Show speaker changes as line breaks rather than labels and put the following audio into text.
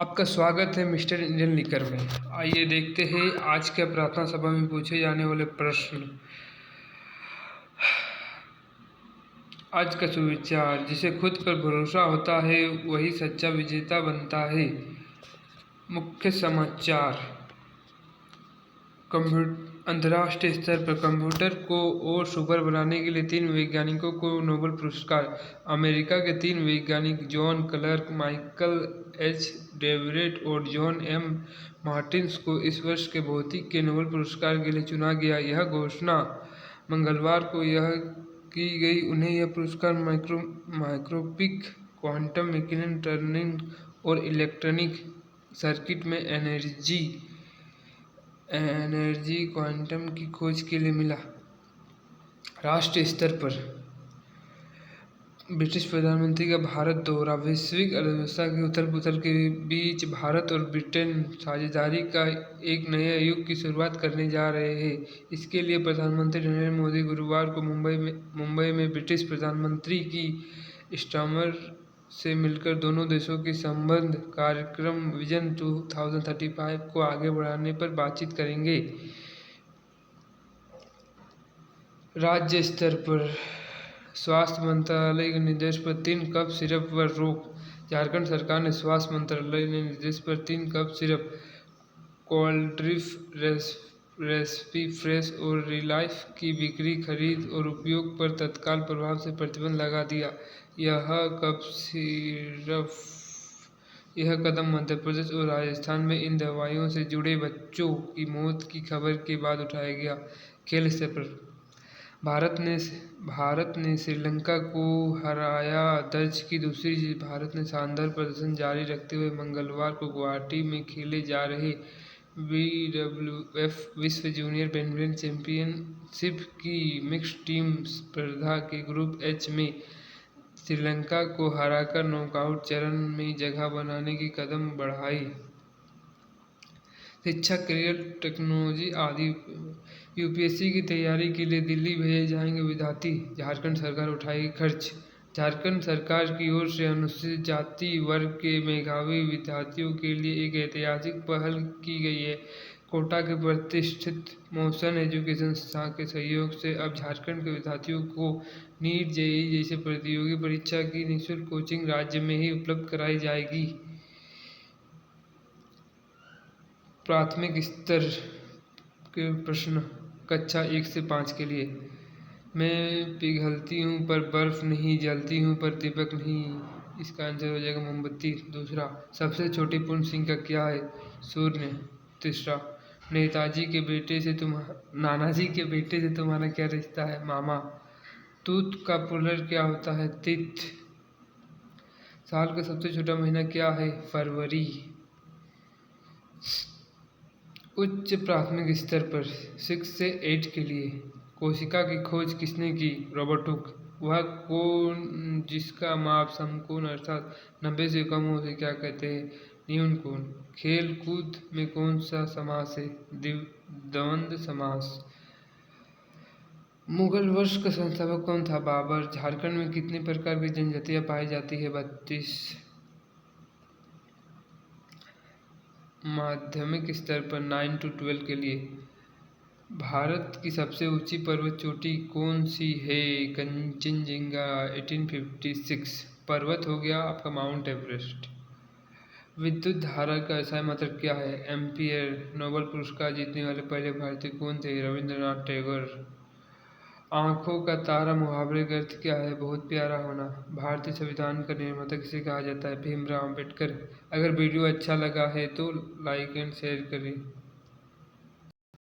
आपका स्वागत है मिस्टर इंडियन लिकर में। आइए देखते हैं आज के प्रार्थना सभा में पूछे जाने वाले प्रश्न। आज का सुविचार, जिसे खुद पर भरोसा होता है वही सच्चा विजेता बनता है। मुख्य समाचार, अंतर्राष्ट्रीय स्तर पर कंप्यूटर को और सुपर बनाने के लिए 3 वैज्ञानिकों को नोबेल पुरस्कार। अमेरिका के 3 वैज्ञानिक जॉन क्लर्क, माइकल एच डेवरेट और जॉन एम मार्टिन्स को इस वर्ष के भौतिकी के नोबेल पुरस्कार के लिए चुना गया। यह घोषणा मंगलवार को की गई। उन्हें यह पुरस्कार माइक्रोस्कोपिक क्वांटम मैकेनिक्स, टनलिंग और इलेक्ट्रॉनिक सर्किट में एनर्जी क्वांटम की खोज के लिए मिला। राष्ट्रीय स्तर पर ब्रिटिश प्रधानमंत्री का भारत दौरा। वैश्विक अर्थव्यवस्था के उथल-पुथल के बीच भारत और ब्रिटेन साझेदारी का एक नए युग की शुरुआत करने जा रहे हैं। इसके लिए प्रधानमंत्री नरेंद्र मोदी गुरुवार को मुंबई में ब्रिटिश प्रधानमंत्री की स्टारमर से मिलकर दोनों देशों के संबंध कार्यक्रम विजन 2035 को आगे बढ़ाने पर बातचीत करेंगे। राज्य स्तर पर स्वास्थ्य मंत्रालय के निर्देश पर 3 कप सिरप पर रोक। झारखंड सरकार ने स्वास्थ्य मंत्रालय के निर्देश पर 3 कप सिरप, कोल्ड्रिफ, रेस्पी फ्रेश और रिलाइफ की बिक्री, खरीद और उपयोग पर तत्काल प्रभाव से प्रतिबंध लगा दिया। यह कदम मध्य प्रदेश और राजस्थान में इन दवाइयों से जुड़े बच्चों की मौत की खबर के बाद उठाया गया। खेल स्तर पर भारत ने श्रीलंका को हराया, दर्ज की दूसरी जीत। भारत ने शानदार प्रदर्शन जारी रखते हुए मंगलवार को गुवाहाटी में खेले जा रहे BWF विश्व जूनियर बैडमिंटन चैंपियनशिप की मिक्स्ड टीम स्पर्धा के ग्रुप H में श्रीलंका को हराकर नॉकआउट चरण में जगह बनाने की कदम बढ़ाई। शिक्षा, करियर, टेक्नोलॉजी आदि UPSC की तैयारी के लिए दिल्ली भेजे जाएंगे विद्यार्थी। झारखंड सरकार उठाएगी खर्च। झारखंड सरकार की ओर से अनुसूचित जाति वर्ग के मेधावी विद्यार्थियों के लिए एक ऐतिहासिक पहल की गई है। कोटा के प्रतिष्ठित मोशन एजुकेशन संस्थान के सहयोग से अब झारखंड के विद्यार्थियों को नीट, JEE जैसे प्रतियोगी परीक्षा की निःशुल्क कोचिंग राज्य में ही उपलब्ध कराई जाएगी। प्राथमिक स्तर के प्रश्न कक्षा 1 से 5 के लिए। मैं पिघलती हूँ पर बर्फ नहीं, जलती हूँ पर दीपक नहीं। इसका आंसर हो जाएगा मोमबत्ती। दूसरा, सबसे छोटी पूर्ण संख्या क्या है? शून्य। तीसरा, नानाजी के बेटे से तुम्हारा क्या रिश्ता है? मामा। तूत का प्लूरल क्या होता है? तिथ। साल का सबसे छोटा महीना क्या है? फरवरी। उच्च प्राथमिक स्तर पर 6 से 8 के लिए। कोशिका की खोज किसने की? Robert Hooke. वह कोण जिसका माप समकोण अर्थात 90 से कम हो उसे क्या कहते हैं? न्यून कोण। खेल कूद में कौन सा समास है? द्वंद्व समास। मुगल वंश का संस्थापक कौन था? बाबर। झारखंड में कितने प्रकार की जनजातियां पाई जाती है? 32। माध्यमिक स्तर पर 9 से 12 के लिए। भारत की सबसे ऊंची पर्वत चोटी कौन सी है? कंचनजंगा। 1856। पर्वत हो गया आपका माउंट एवरेस्ट। विद्युत धारा का SI मात्रक क्या है? एम्पियर। नोबेल पुरस्कार जीतने वाले पहले भारतीय कौन थे? रविंद्रनाथ टैगोर। आंखों का तारा मुहावरे का अर्थ क्या है? बहुत प्यारा होना। भारतीय संविधान का निर्माता किसे कहा जाता है? भीमराव अम्बेडकर। अगर वीडियो अच्छा लगा है तो लाइक एंड शेयर करें।